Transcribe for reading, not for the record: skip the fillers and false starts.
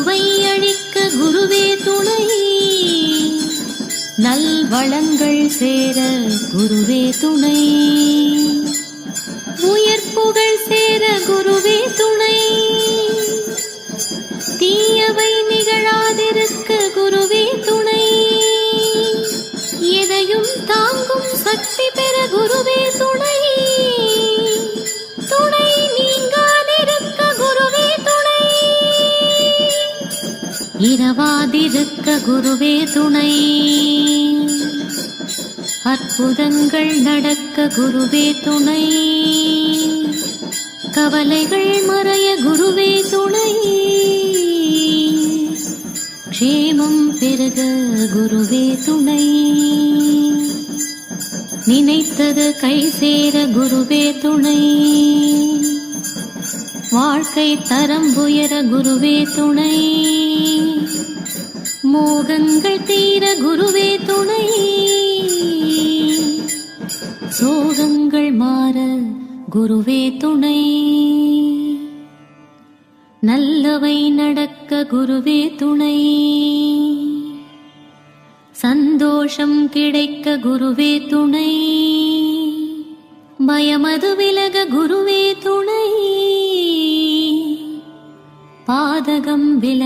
வையழிக்க குருவே துணை, நல்வளங்கள் சேர குருவே துணை, உயர்ப்புகள் சேர குருவே துணை, தீயவை நிகழாதிருக்க குருவே துணை, எதையும் தாங்கும் சக்தி பெற குருவே துணை, துணை நீங்காதிருக்க குருவே துணை, இரவாதிருக்க குருவே துணை, அற்புதங்கள் நடக்க குருவே துணை, கவலைகள் மறைய குருவே துணை, க்ஷேமம் பெருக குருவே துணை, நினைத்தது கை சேர குருவே துணை, வாழ்க்கை தரம் உயர குருவே துணை, மோகங்கள் தீர குருவே துணை, சோகங்கள் மாற குருவே துணை, நல்லவை நடக்க குருவே துணை, சந்தோஷம் கிடைக்க குருவே துணை, பயமது விலக குருவே துணை, பாதகம் விலக